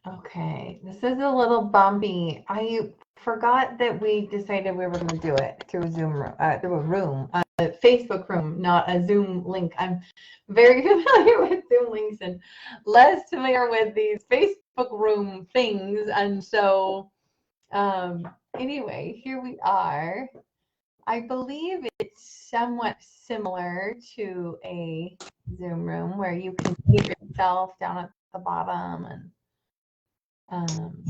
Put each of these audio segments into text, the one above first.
Okay, this is a little bumpy. I forgot that we decided we were going to do it through Zoom, through a room, a Facebook room, not a Zoom link. I'm very familiar with Zoom links and less familiar with these Facebook room things. And so, anyway, here we are. I believe it's somewhat similar to a Zoom room where you can see yourself down at the bottom and um,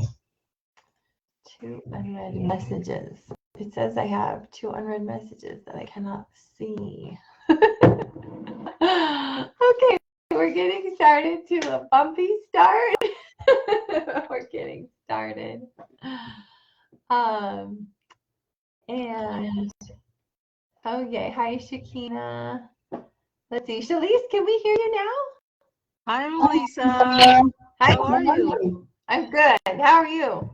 200 messages. It says I have 200 messages that I cannot see. Okay, we're getting started to a bumpy start. We're getting started. And okay, hi Shakina. Let's see, Shalise, can we hear you now? Hi, Lisa. Hi, How are you? I'm good. How are you?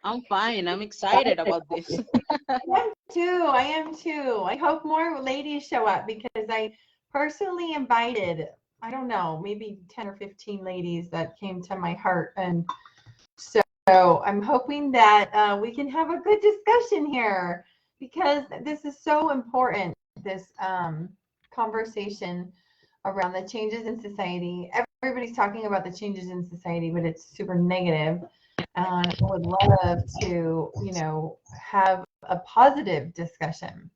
I'm fine. I'm excited about this. I am too. I hope more ladies show up because I personally invited, I don't know, maybe 10 or 15 ladies that came to my heart. And so I'm hoping that we can have a good discussion here because this is so important, this conversation around the changes in society. Everybody's talking about the changes in society, but it's super negative. And I would love to, have a positive discussion.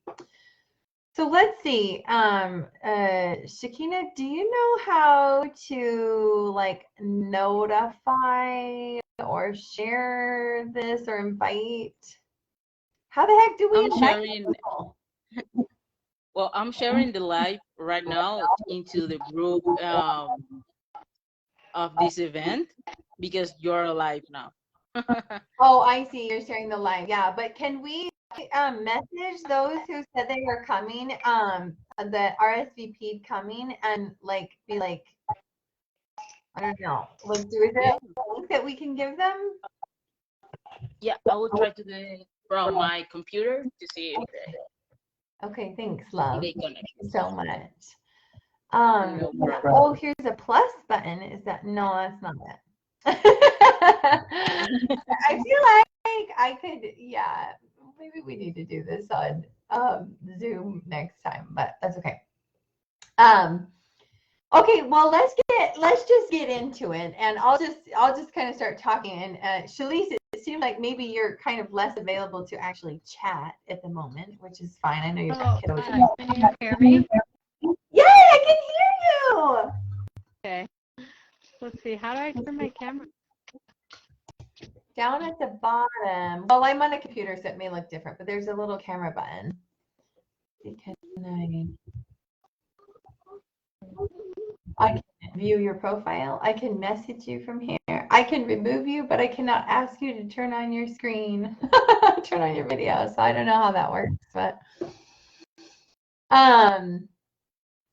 So let's see. Shakina, do you know how to like notify or share this or invite? How the heck do we invite people? Well, I'm sharing the live right now into the group of this event because you're live now. Oh, I see. You're sharing the live. Yeah, but can we message those who said they were coming, the RSVP'd coming, and like be like, I don't know, like, is there a link that we can give them? Yeah, I will try to do it from my computer to see if Okay, thanks, love. they connect. Thank you so much. No problem. Oh, here's a plus button. Is that no? That's not it. I feel like I could, yeah. Maybe we need to do this on Zoom next time, but that's okay. Okay, well let's just get into it, and I'll just kind of start talking. And Shalise, it seems like maybe you're kind of less available to actually chat at the moment, which is fine. I know you've got kiddos. Can you hear me? Yay, I can hear you. Okay. Let's see. How do I turn my camera? Down at the bottom. Well, I'm on a computer, so it may look different, but there's a little camera button. I can view your profile. I can message you from here. I can remove you, but I cannot ask you to turn on your screen, turn on your video. So I don't know how that works, but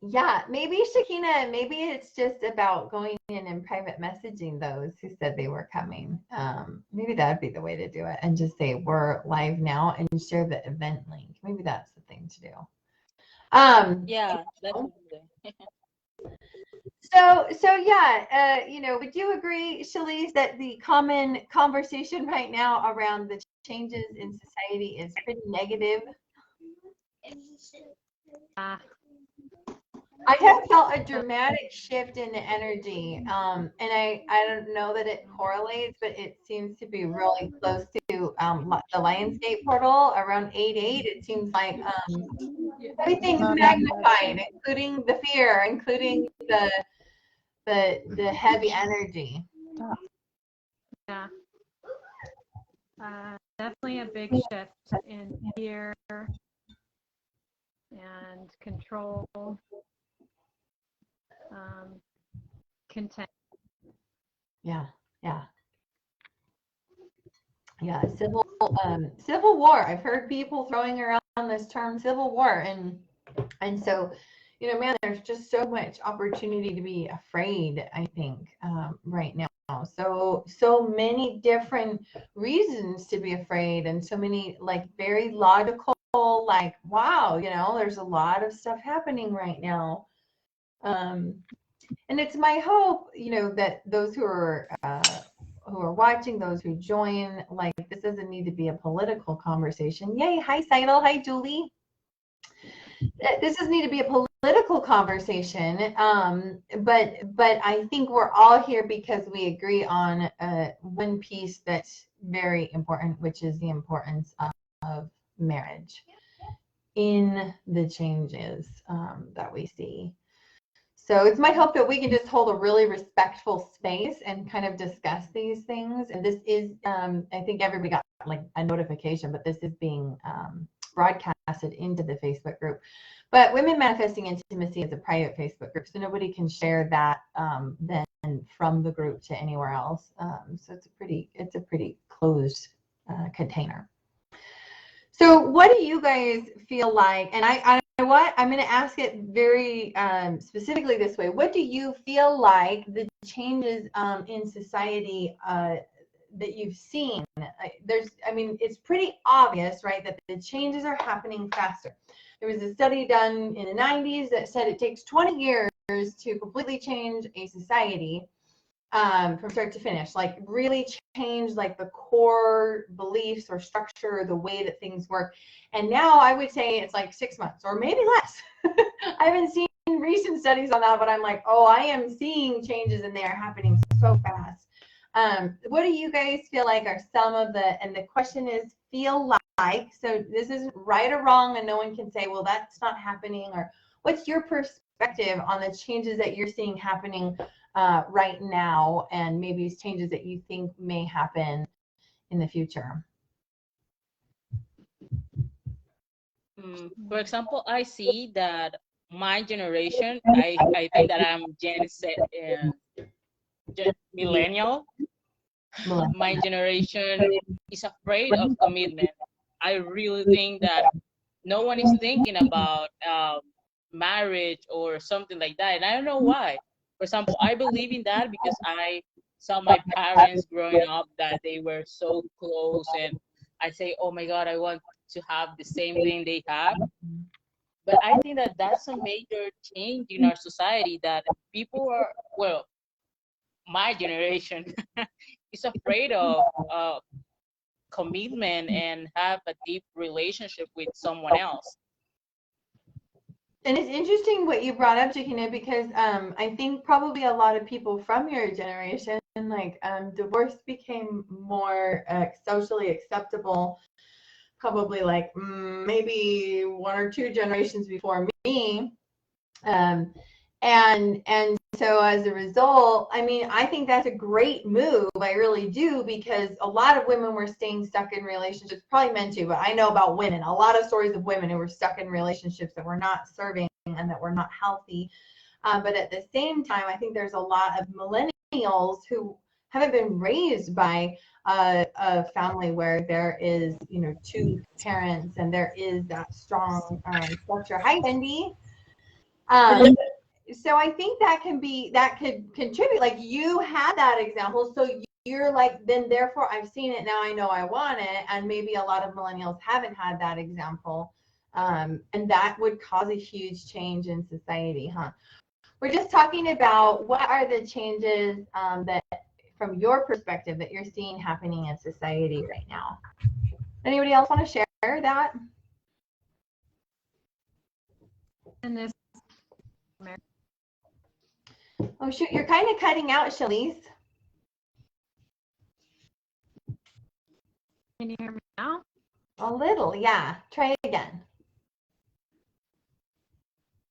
yeah, maybe Shakina, maybe it's just about going in and private messaging those who said they were coming. Maybe that'd be the way to do it, and just say we're live now and share the event link. Maybe that's the thing to do. Yeah, that's good. So yeah, would you agree, Shalise, that the common conversation right now around the changes in society is pretty negative? I have felt a dramatic shift in the energy, and I don't know that it correlates, but it seems to be really close to the Lionsgate portal around 8/8. It seems like everything's magnified, including the fear, including the heavy energy. Yeah. Definitely a big shift in fear and control, content. Yeah. Civil war. I've heard people throwing around this term civil war, and so, man, there's just so much opportunity to be afraid, I think, right now. So many different reasons to be afraid, and so many like very logical, like, wow, there's a lot of stuff happening right now. And it's my hope, that those who are watching, those who join, like, this doesn't need to be a political conversation. Yay! Hi, Seidel. Hi, Julie. This doesn't need to be a political conversation, but I think we're all here because we agree on one piece that's very important, which is the importance of marriage in the changes that we see. So it's my hope that we can just hold a really respectful space and kind of discuss these things. And this is, I think everybody got like a notification, but this is being broadcasted into the Facebook group. But Women Manifesting Intimacy is a private Facebook group, so nobody can share that then from the group to anywhere else. So it's a pretty closed container. So what do you guys feel like? And I know what, I'm going to ask it very specifically this way. What do you feel like the changes in society that you've seen? It's pretty obvious, right, that the changes are happening faster. There was a study done in the 90s that said it takes 20 years to completely change a society from start to finish, like really change like the core beliefs or structure or the way that things work. And now I would say it's like 6 months or maybe less. I haven't seen recent studies on that, but I'm like, oh, I am seeing changes and they are happening so fast. What do you guys feel like are some of and the question is feel like, so this isn't right or wrong and no one can say, well, that's not happening, or what's your perspective on the changes that you're seeing happening right now, and maybe changes that you think may happen in the future? For example, I see that my generation, I think that I'm Gen Z, millennial. My generation is afraid of commitment. I really think that no one is thinking about marriage or something like that, and I don't know why. For example, I believe in that because I saw my parents growing up that they were so close, and I say, oh my God, I want to have the same thing they have. But I think that that's a major change in our society, that people are, well, my generation is afraid of commitment and have a deep relationship with someone else. And it's interesting what you brought up, Chiquina, because I think probably a lot of people from your generation, like divorce became more socially acceptable, probably like maybe 1 or 2 generations before me. And so as a result, I think that's a great move. I really do, because a lot of women were staying stuck in relationships, probably men too, but I know about women, a lot of stories of women who were stuck in relationships that were not serving and that were not healthy. But at the same time, I think there's a lot of millennials who haven't been raised by a family where there is, 2 parents and there is that strong structure. Hi, Wendy. So I think that could contribute. Like, you had that example, so you're like, then therefore I've seen it, now I know I want it. And maybe a lot of millennials haven't had that example, and that would cause a huge change in society, huh? We're just talking about what are the changes that, from your perspective, that you're seeing happening in society right now. Anybody else want to share that? And this. Oh shoot, you're kind of cutting out, Shalise. Can you hear me now? A little, yeah. Try it again.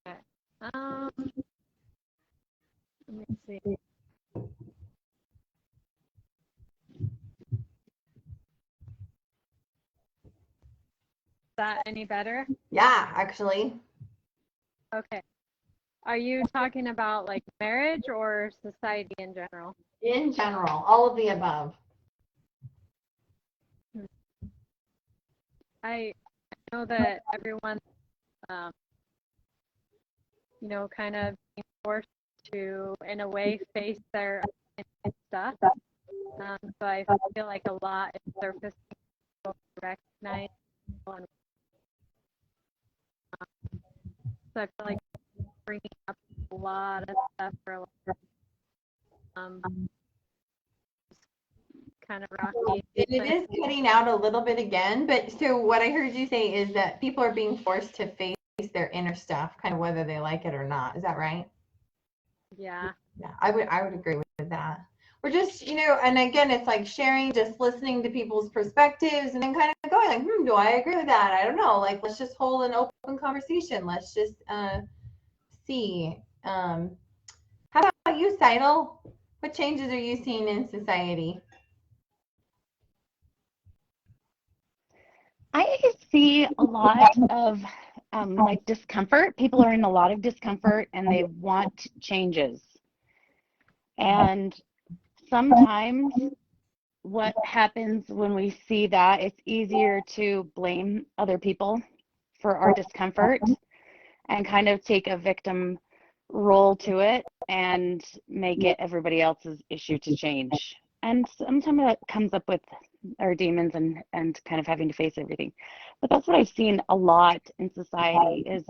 Okay. Let me see. Is that any better? Yeah, actually. Okay. Are you talking about like marriage or society in general? In general, all of the above. I know that everyone, kind of being forced to, in a way, face their stuff. So I feel like a lot is surfacing to recognize. So I feel like bringing up a lot of stuff for kind of rocky. It is cutting out a little bit again, but so what I heard you say is that people are being forced to face their inner stuff, kind of whether they like it or not. Is that right? Yeah. Yeah, I would agree with that. We're just, and again, it's like sharing, just listening to people's perspectives and then kind of going like, do I agree with that? I don't know. Like, let's just hold an open conversation. Let's just see. How about you, Seidel? What changes are you seeing in society? I see a lot of like discomfort. People are in a lot of discomfort and they want changes. And sometimes what happens when we see that, it's easier to blame other people for our discomfort and kind of take a victim role to it and make it everybody else's issue to change. And sometimes that comes up with our demons and kind of having to face everything. But that's what I've seen a lot in society is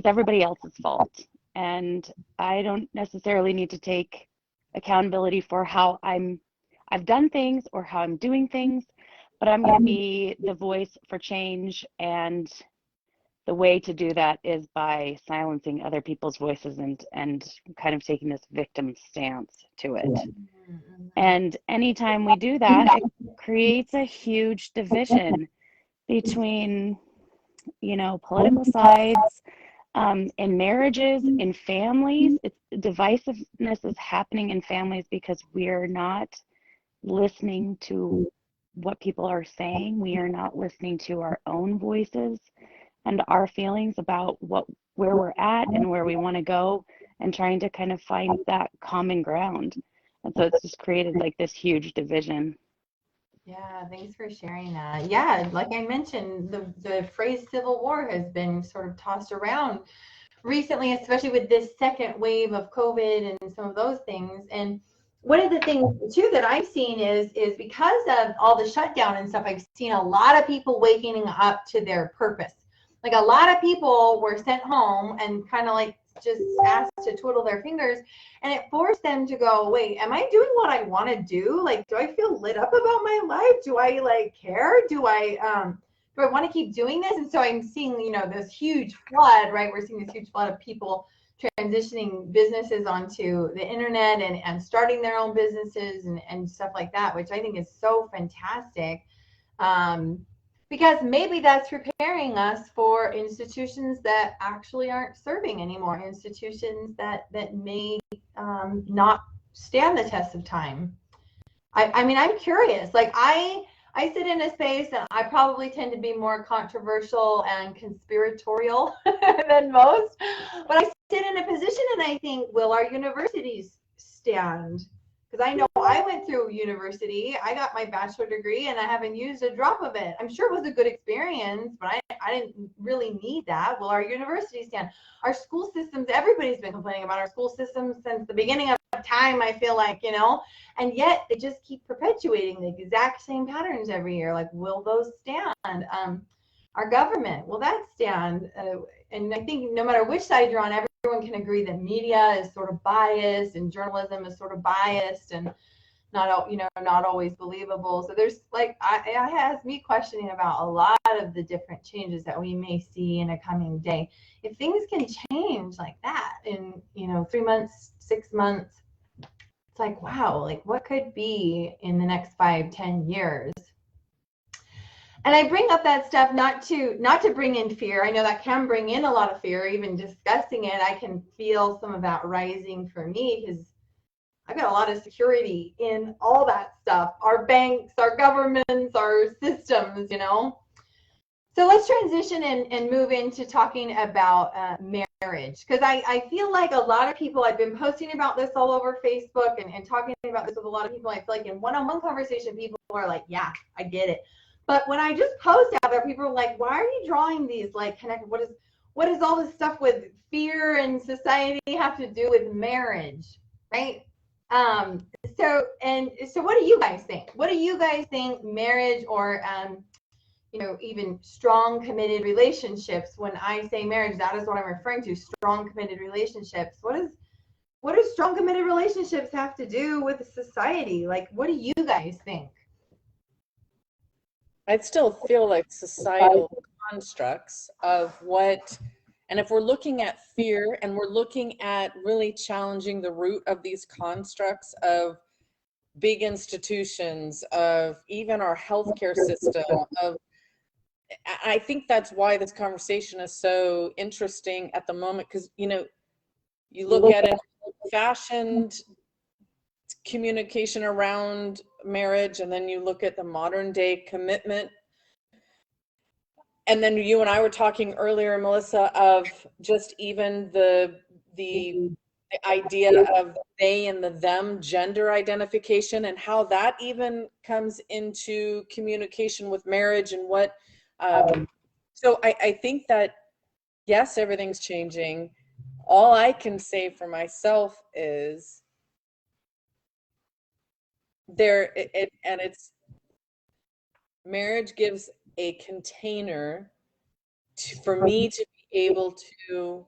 everybody else's fault. And I don't necessarily need to take accountability for how I've done things or how I'm doing things, but I'm going to be the voice for change, and the way to do that is by silencing other people's voices and kind of taking this victim stance to it. And anytime we do that, it creates a huge division between, political sides, in marriages, in families. Divisiveness is happening in families because we're not listening to what people are saying. We are not listening to our own voices and our feelings about where we're at and where we want to go, and trying to kind of find that common ground. And so it's just created like this huge division. Yeah, thanks for sharing that. Yeah, like I mentioned, the phrase civil war has been sort of tossed around recently, especially with this second wave of COVID and some of those things. And one of the things too that I've seen is because of all the shutdown and stuff, I've seen a lot of people waking up to their purpose. Like a lot of people were sent home and kind of like just asked to twiddle their fingers, and it forced them to go, wait, am I doing what I want to do? Like, do I feel lit up about my life? Do I like care? Do I want to keep doing this? And so I'm seeing, this huge flood, right? We're seeing this huge flood of people transitioning businesses onto the internet and starting their own businesses and stuff like that, which I think is so fantastic. Because maybe that's preparing us for institutions that actually aren't serving anymore, institutions that may not stand the test of time. I mean, I'm curious. Like I sit in a space and I probably tend to be more controversial and conspiratorial than most, but I sit in a position and I think, will our universities stand? Because I know I went through university, I got my bachelor degree, and I haven't used a drop of it. I'm sure it was a good experience, but I didn't really need that. Will our universities stand? Our school systems, everybody's been complaining about our school systems since the beginning of time, I feel like, and yet they just keep perpetuating the exact same patterns every year. Like, will those stand? Our government, will that stand? And I think no matter which side you're on, everyone can agree that media is sort of biased and journalism is sort of biased and not always believable. So there's it has me questioning about a lot of the different changes that we may see in a coming day. If things can change like that in 3 months, 6 months, it's like, wow, like what could be in the next 5-10 years? And I bring up that stuff not to bring in fear. I know that can bring in a lot of fear. Even discussing it, I can feel some of that rising for me because I've got a lot of security in all that stuff. Our banks, our governments, our systems, So let's transition and move into talking about marriage. Because I feel like a lot of people, I've been posting about this all over Facebook and talking about this with a lot of people. I feel like in one-on-one conversation, people are like, yeah, I get it. But when I just post out there, people are like, why are you drawing these connected? What is all this stuff with fear and society have to do with marriage, right? So what do you guys think? What do you guys think marriage or even strong committed relationships? When I say marriage, that is what I'm referring to, strong committed relationships. What what do strong committed relationships have to do with society? Like, what do you guys think? I still feel like societal constructs of what, and if we're looking at fear and we're looking at really challenging the root of these constructs of big institutions, of even our healthcare system, of, I think that's why this conversation is so interesting at the moment, because, you know, you look at an old-fashioned communication around marriage, and then you look at the modern day commitment. And then you and I were talking earlier, Melissa, of just even the idea of they and the them gender identification, and how that even comes into communication with marriage and what. So I think that, yes, everything's changing. All I can say for myself is marriage gives a container for me to be able to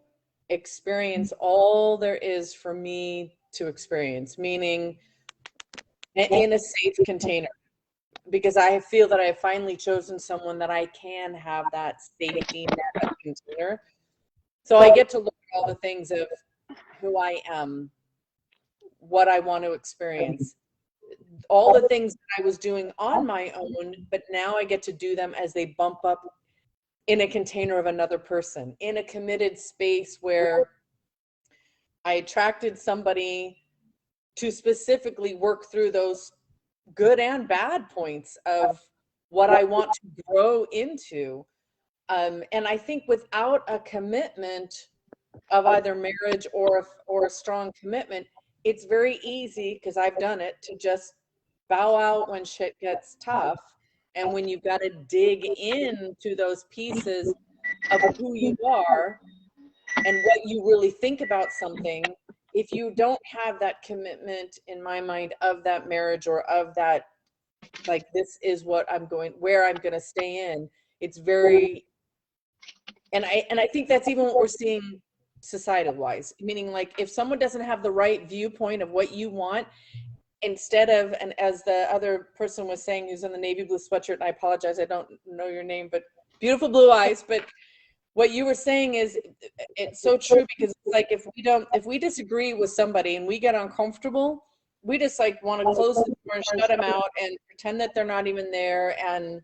experience all there is for me to experience, meaning in a safe container, because I feel that I have finally chosen someone that I can have that safety net container. So I get to look at all the things of who I am, what I want to experience, all the things that I was doing on my own, but now I get to do them as they bump up in a container of another person, in a committed space where I attracted somebody to specifically work through those good and bad points of what I want to grow into. And I think without a commitment of either marriage or a strong commitment, it's very easy, because I've done it, to just bow out when shit gets tough. And when you've got to dig into those pieces of who you are and what you really think about something, if you don't have that commitment, in my mind, of that marriage or of that, like, this is what I'm going, where I'm going to stay in, it's very, and I think that's even what we're seeing societal wise, meaning, like, if someone doesn't have the right viewpoint of what you want, instead of, and as the other person was saying who's in the navy blue sweatshirt, and I apologize, I don't know your name, but beautiful blue eyes, but what you were saying is, it's so true, because it's like, if we disagree with somebody and we get uncomfortable, we just like want to close the door and shut them out and pretend that they're not even there, and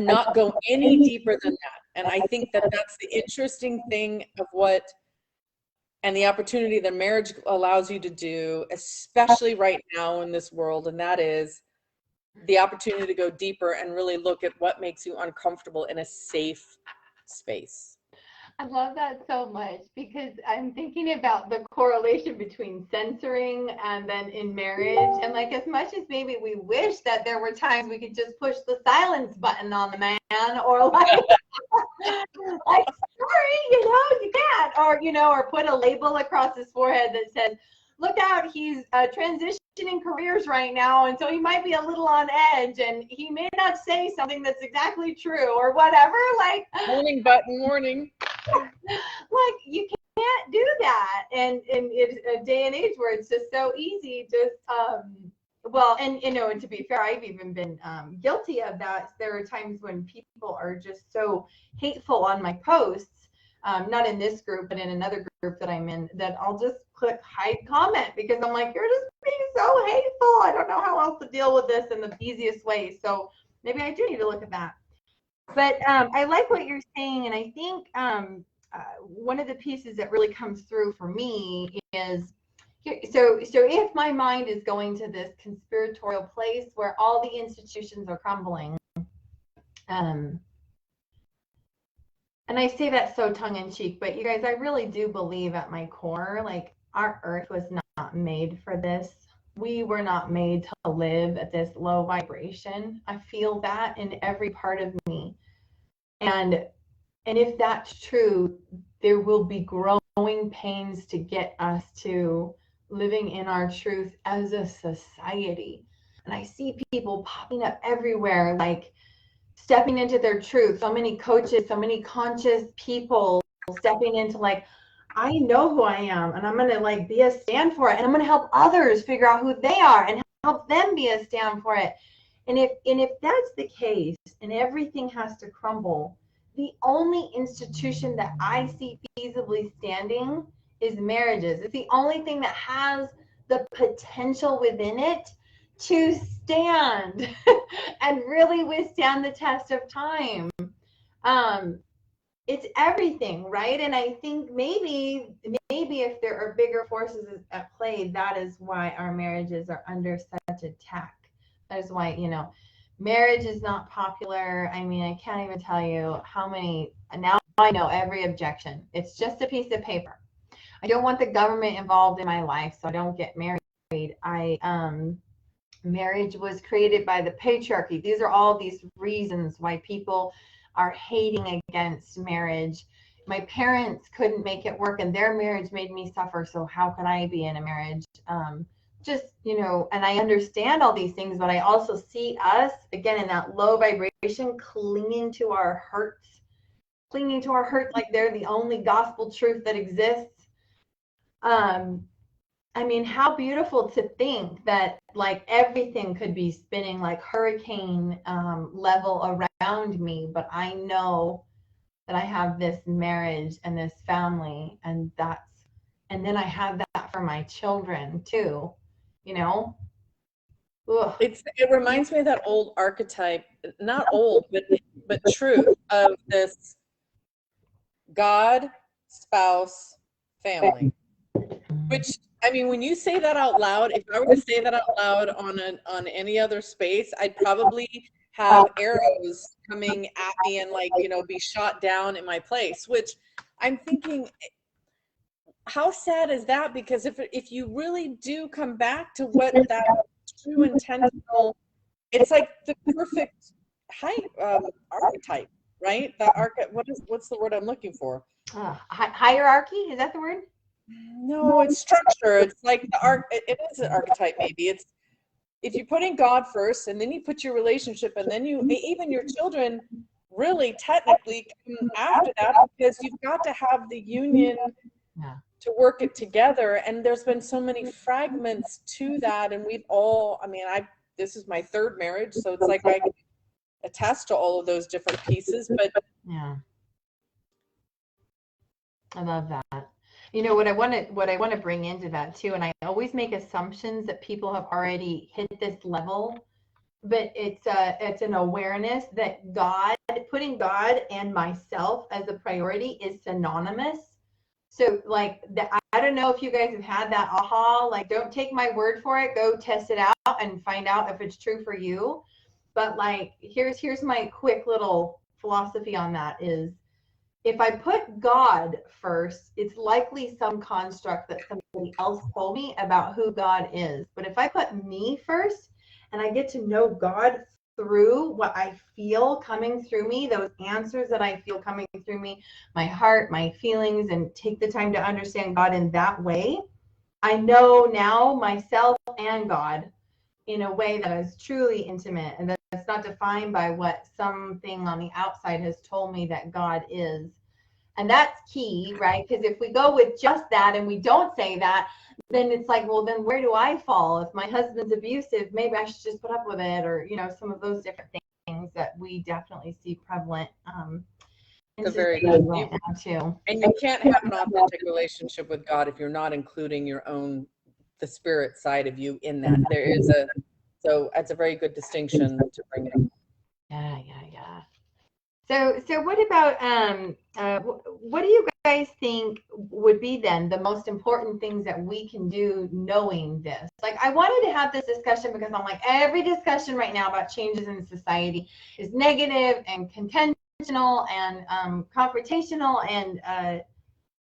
not go any deeper than that. And I think that that's the interesting thing of what, and the opportunity that marriage allows you to do, especially right now in this world, and that is the opportunity to go deeper and really look at what makes you uncomfortable in a safe space. I love that so much, because I'm thinking about the correlation between censoring and then in marriage. And like, as much as maybe we wish that there were times we could just push the silence button on the man, or like, like, sorry, you can't, or put a label across his forehead that says, look out, he's transitioning careers right now, and so he might be a little on edge, and he may not say something that's exactly true, or whatever. Like, warning button, warning. Like, you can't do that, and in a day and age where it's just so easy, just well, and and to be fair, I've even been guilty of that. There are times when people are just so hateful on my posts, not in this group, but in another group that I'm in, that I'll just click hide comment, because I'm like, you're just being so hateful. I don't know how else to deal with this in the easiest way. So maybe I do need to look at that. But I like what you're saying, and I think one of the pieces that really comes through for me is, so if my mind is going to this conspiratorial place where all the institutions are crumbling, and I say that so tongue-in-cheek, but you guys, I really do believe at my core, like, our earth was not made for this. We were not made to live at this low vibration. I feel that in every part of me. And if that's true, there will be growing pains to get us to living in our truth as a society. And I see people popping up everywhere, like stepping into their truth. So many coaches, so many conscious people stepping into, like, I know who I am, and I'm going to like be a stand for it, and I'm going to help others figure out who they are and help them be a stand for it. And if that's the case, and everything has to crumble, the only institution that I see feasibly standing is marriages. It's the only thing that has the potential within it to stand and really withstand the test of time. It's everything, right? And I think maybe if there are bigger forces at play, that is why our marriages are under such attack. That is why, marriage is not popular. I mean, I can't even tell you how many. Now I know every objection. It's just a piece of paper. I don't want the government involved in my life, so I don't get married. Marriage was created by the patriarchy. These are all these reasons why people are hating against marriage. My parents couldn't make it work, and their marriage made me suffer. So how can I be in a marriage? And I understand all these things, but I also see us again in that low vibration, clinging to our hurts like they're the only gospel truth that exists. I mean, how beautiful to think that like everything could be spinning like hurricane level around me, but I know that I have this marriage and this family, and then I have that for my children too, Ugh. It reminds me of that old archetype, not old, but true, of this God, spouse, family. Which, I mean, when you say that out loud, if I were to say that out loud on any other space, I'd probably have arrows coming at me and be shot down in my place, which I'm thinking, how sad is that? Because if you really do come back to what that true intentional, it's like the perfect archetype, right? What's the word I'm looking for? Hierarchy, is that the word? No, it's structure. It's like it is an archetype. Maybe it's if you're putting God first, and then you put your relationship, and then even your children really technically come after that, because you've got to have the union to work it together. And there's been so many fragments to that, and this is my third marriage, so it's like I can attest to all of those different pieces. But yeah, I love that. What I want to bring into that too, and I always make assumptions that people have already hit this level, but it's an awareness that putting God and myself as a priority is synonymous. So like I don't know if you guys have had that aha, like don't take my word for it, go test it out and find out if it's true for you. But like here's my quick little philosophy on that is, if I put God first, it's likely some construct that somebody else told me about who God is. But if I put me first and I get to know God through what I feel coming through me, those answers that I feel coming through me, my heart, my feelings, and take the time to understand God in that way, I know now myself and God in a way that is truly intimate, and that's not defined by what something on the outside has told me that God is. And that's key, right? Because if we go with just that and we don't say that, then it's like, well, then where do I fall? If my husband's abusive, maybe I should just put up with it, or some of those different things that we definitely see prevalent in very society good. right now too. And you can't have an authentic relationship with God if you're not including the spirit side of you in that. So that's a very good distinction to bring up. Yeah. So what about what do you guys think would be then the most important things that we can do knowing this? Like, I wanted to have this discussion because I'm like, every discussion right now about changes in society is negative and contentional and confrontational and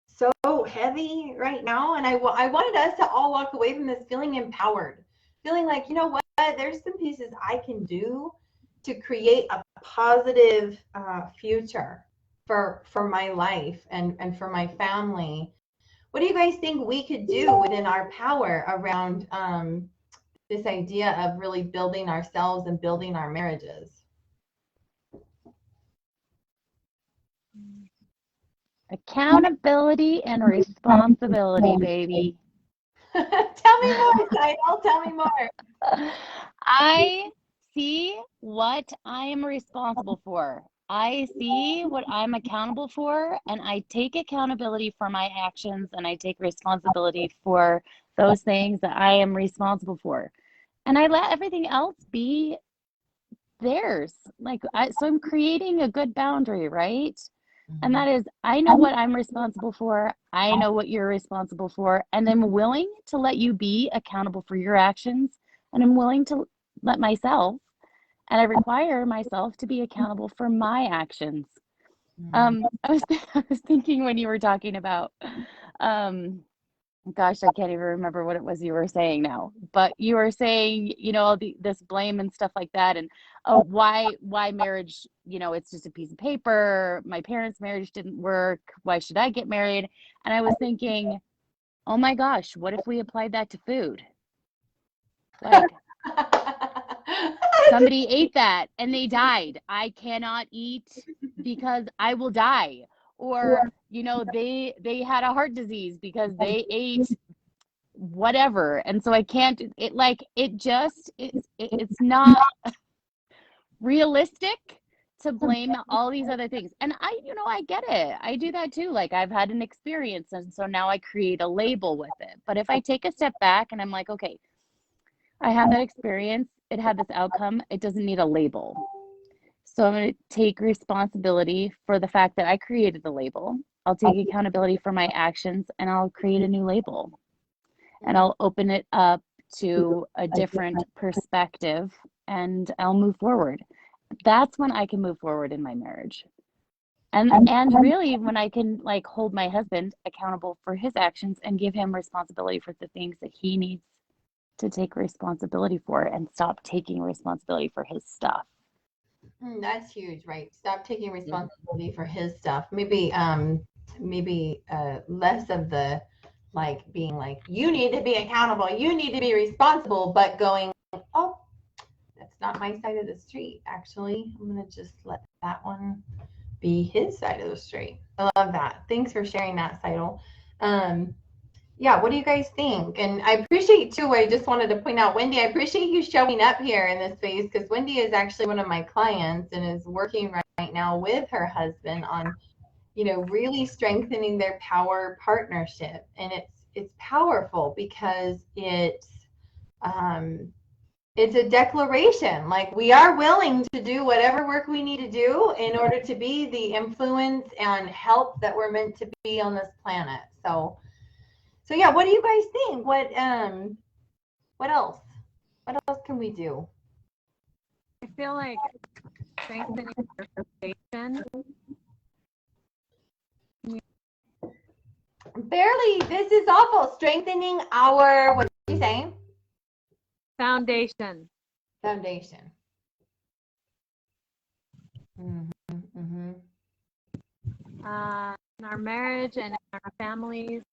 so heavy right now. And I wanted us to all walk away from this feeling empowered, feeling like, you know what, there's some pieces I can do to create a positive future for my life and for my family. What do you guys think we could do within our power around this idea of really building ourselves and building our marriages? Accountability and responsibility, baby. Tell me more, Seidel. Tell me more. I see what I am responsible for. I see what I'm accountable for, and I take accountability for my actions, and I take responsibility for those things that I am responsible for. And I let everything else be theirs. So I'm creating a good boundary, right? And that is, I know what I'm responsible for. I know what you're responsible for. And I'm willing to let you be accountable for your actions. And I'm willing to let myself, and I require myself to be accountable for my actions. I was thinking when you were talking about, gosh, I can't even remember what it was you were saying now, but you were saying, this blame and stuff like that. And, oh, why marriage, it's just a piece of paper. My parents' marriage didn't work. Why should I get married? And I was thinking, oh my gosh, what if we applied that to food? Like, somebody ate that and they died. I cannot eat because I will die. Or, they had a heart disease because they ate whatever. And so I can't, it's not realistic to blame all these other things. And I get it. I do that too. Like, I've had an experience, and so now I create a label with it. But if I take a step back and I'm like, okay, I had that experience, it had this outcome, it doesn't need a label. So I'm going to take responsibility for the fact that I created the label. I'll take accountability for my actions, and I'll create a new label. And I'll open it up to a different perspective, and I'll move forward. That's when I can move forward in my marriage. And really when I can hold my husband accountable for his actions and give him responsibility for the things that he needs to take responsibility for, and stop taking responsibility for his stuff. That's huge, right? Stop taking responsibility for his stuff. Maybe less of the being you need to be accountable, you need to be responsible, but going, oh, that's not my side of the street. Actually, I'm gonna just let that one be his side of the street. I love that. Thanks for sharing that, Seidel. Yeah, what do you guys think? And I appreciate too, I just wanted to point out, Wendy, I appreciate you showing up here in this space, because Wendy is actually one of my clients and is working right now with her husband on, really strengthening their power partnership. And it's powerful because it's a declaration. We are willing to do whatever work we need to do in order to be the influence and help that we're meant to be on this planet. So yeah, what do you guys think? What else? What else can we do? I feel like strengthening your foundation. Barely. This is awful. Strengthening our, what are you saying? Foundation. Foundation. Mm-hmm. In our marriage and in our families.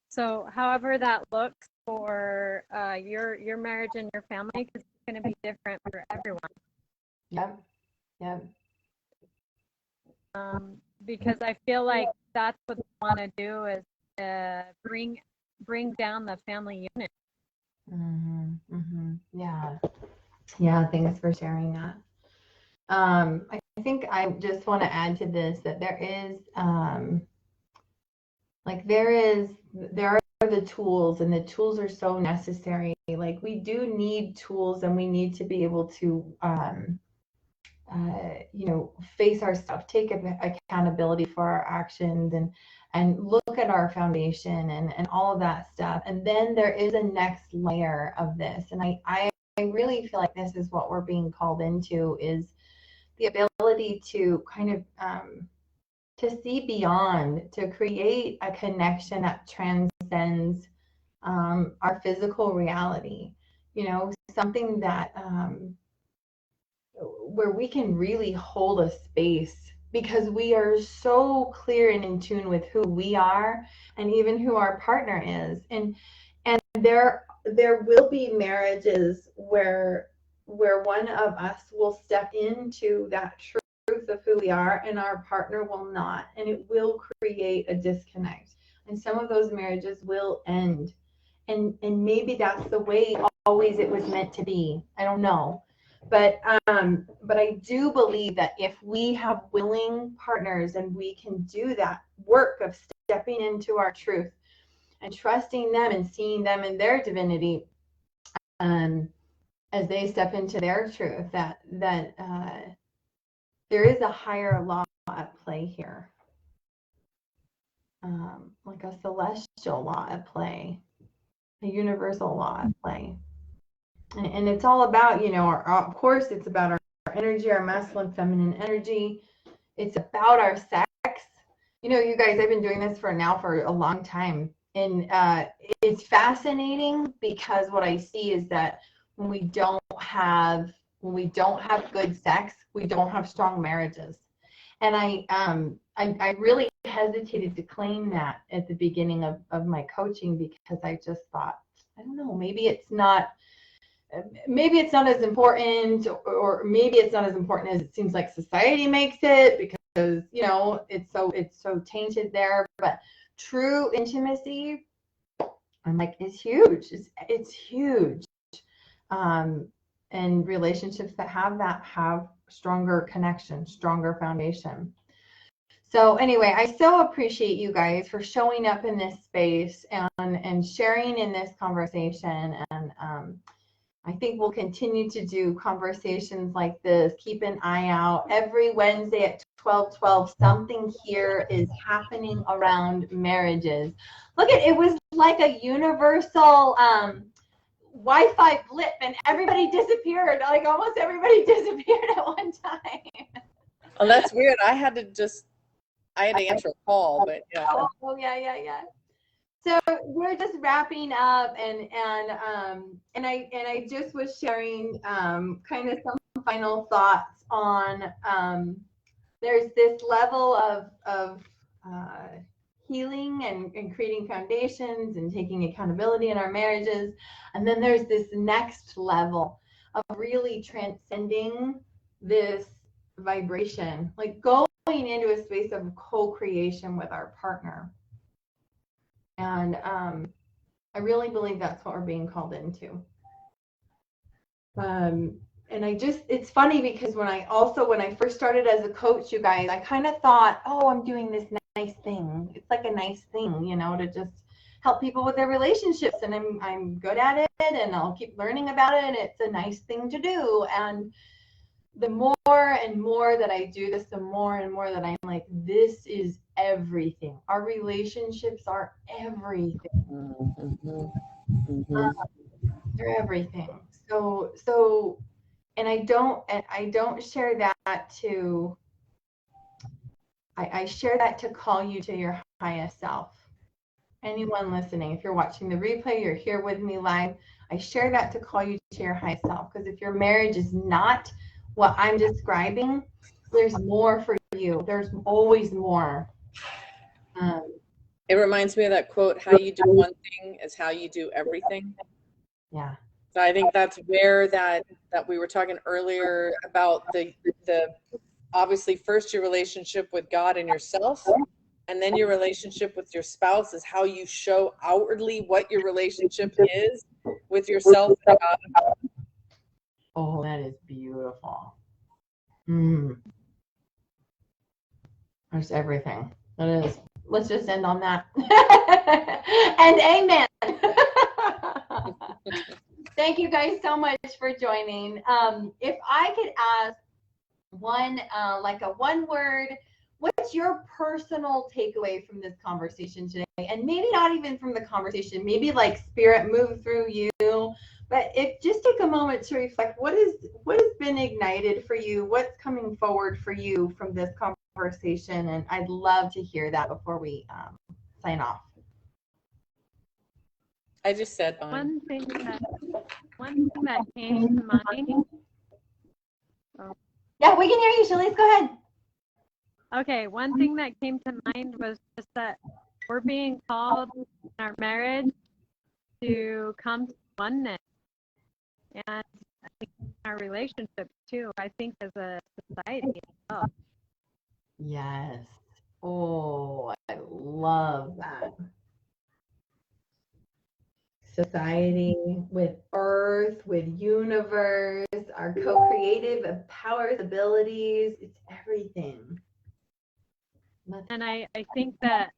So however that looks for your marriage and your family, because it's going to be different for everyone. Yep. Because I feel like that's what they want to do, is bring down the family unit. Yeah, thanks for sharing that. I think I just want to add to this that there are the tools, and the tools are so necessary. We do need tools, and we need to be able to face our stuff, take accountability for our actions, and look at our foundation and all of that stuff. And then there is a next layer of this, and I really feel like this is what we're being called into, is the ability to kind of to see beyond, to create a connection that transcends our physical reality. Something that where we can really hold a space, because we are so clear and in tune with who we are and even who our partner is. And there will be marriages where where one of us will step into that truth of who we are and our partner will not, and it will create a disconnect, and some of those marriages will end, and maybe that's the way always it was meant to be. I don't know, but I do believe that if we have willing partners and we can do that work of stepping into our truth and trusting them and seeing them in their divinity, as they step into their truth, that there is a higher law at play here, like a celestial law at play, a universal law at play, and it's all about, you know, of course, it's about our energy, our masculine, feminine energy. It's about our sex. You know, you guys, I've been doing this for a long time, and it's fascinating because what I see is that when we don't have good sex, we don't have strong marriages. And I really hesitated to claim that at the beginning of my coaching, because I just thought, I don't know, maybe it's not as important, or maybe it's not as important as it seems like society makes it, because, you know, it's so tainted there. But true intimacy, I'm like, is huge. It's huge. And relationships that have that have stronger connection, stronger foundation. So anyway, I so appreciate you guys for showing up in this space and sharing in this conversation. And I think we'll continue to do conversations like this. Keep an eye out every Wednesday at 12:12. Something here is happening around marriages. Look at it, was like a universal Wi-Fi blip, and everybody disappeared. Like almost everybody disappeared at one time. Oh, that's weird. I had to answer a call, but yeah. Oh yeah. So we're just wrapping up, and I just was sharing kind of some final thoughts on there's this level of healing and creating foundations and taking accountability in our marriages, and then there's this next level of really transcending this vibration, like going into a space of co-creation with our partner. And I really believe that's what we're being called into. And it's funny because when I first started as a coach, you guys, I kind of thought, oh, I'm doing this nice thing. It's like a nice thing, you know, to just help people with their relationships, and I'm good at it, and I'll keep learning about it, and it's a nice thing to do. And the more and more that I do this, the more and more that I'm like, this is everything. Our relationships are everything. They're everything. So, and I don't share that to. I share that to call you to your highest self. Anyone listening, if you're watching the replay, you're here with me live, I share that to call you to your highest self. Because if your marriage is not what I'm describing, there's more for you. There's always more. It reminds me of that quote, how you do one thing is how you do everything. Yeah. So I think that's where that we were talking earlier about the obviously first your relationship with God and yourself, and then your relationship with your spouse is how you show outwardly what your relationship is with yourself and God. Oh, that is beautiful. There's everything. That is. Let's just end on that. And amen. Thank you guys so much for joining. If I could ask one word, what's your personal takeaway from this conversation today? And maybe not even from the conversation, maybe like spirit moved through you, but just take a moment to reflect, what has been ignited for you, what's coming forward for you from this conversation, and I'd love to hear that before we sign off. I just said mine. One thing that came to mind. Oh. Yeah, we can hear you, Shalise. Go ahead. Okay, one thing that came to mind was just that we're being called in our marriage to come to oneness. And I think our relationships too. I think as a society as well. Yes. Oh, I love that. Society with earth, with universe, our co-creative powers, abilities, it's everything. And I think that,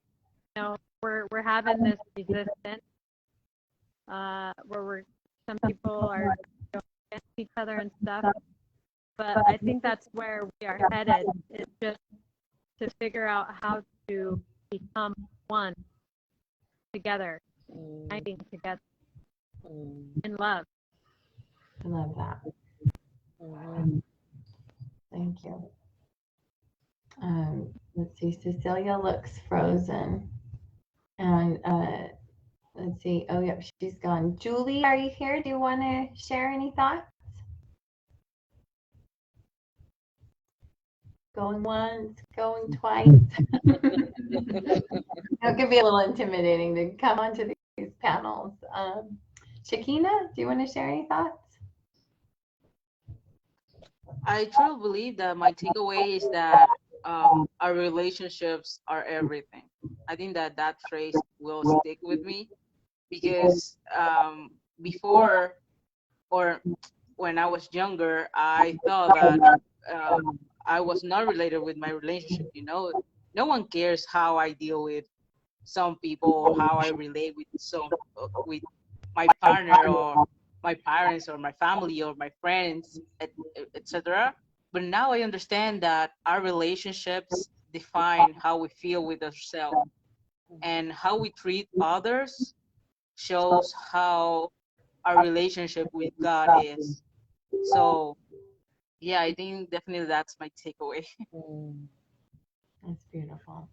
you know, we're having this resistance where some people are against each other and stuff. But I think that's where we are headed. It's just to figure out how to become one together, uniting together in love. I love that. Thank you. Let's see, Cecilia looks frozen. And let's see, oh, yep, she's gone. Julie, are you here? Do you want to share any thoughts? Going once, going twice. It could be a little intimidating to come onto these panels. Shakina, do you want to share any thoughts? I truly believe that my takeaway is that our relationships are everything. I think that that phrase will stick with me because before or when I was younger, I thought that I was not related with my relationship. You know, no one cares how I deal with some people or how I relate with my partner or my parents or my family or my friends, etc. But now I understand that our relationships define how we feel with ourselves, and how we treat others shows how our relationship with God is. So yeah, I think definitely that's my takeaway. That's beautiful.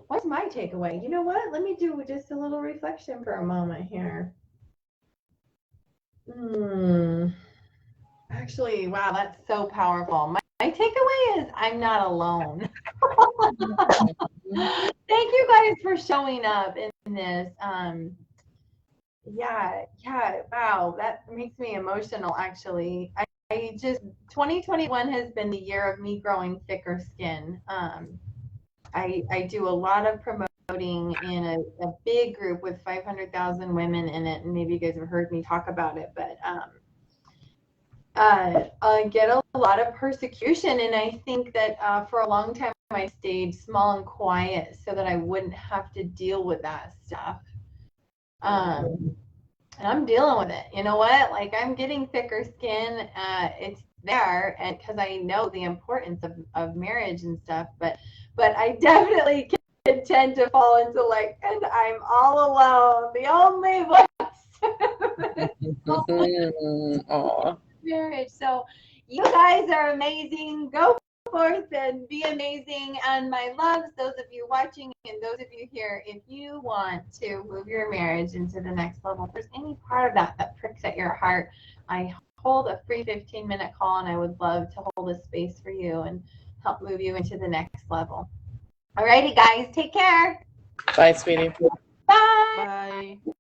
What's my takeaway? You know what? Let me do just a little reflection for a moment here. Actually, wow, that's so powerful. My takeaway is I'm not alone. Thank you guys for showing up in this. Yeah, wow, that makes me emotional actually. I just 2021 has been the year of me growing thicker skin. I do a lot of promoting in a big group with 500,000 women in it, and maybe you guys have heard me talk about it, but I get a lot of persecution, and I think that for a long time I stayed small and quiet so that I wouldn't have to deal with that stuff. And I'm dealing with it. You know what? Like, I'm getting thicker skin. It's there, and because I know the importance of marriage and stuff, but I definitely can tend to fall into like, and I'm all alone, the only voice. Marriage. So you guys are amazing. Go forth and be amazing. And my loves, those of you watching and those of you here, if you want to move your marriage into the next level, if there's any part of that pricks at your heart, I hold a free 15-minute call, and I would love to hold a space for you and help move you into the next level. Alrighty, guys, take care. Bye, sweetie. Bye. Bye.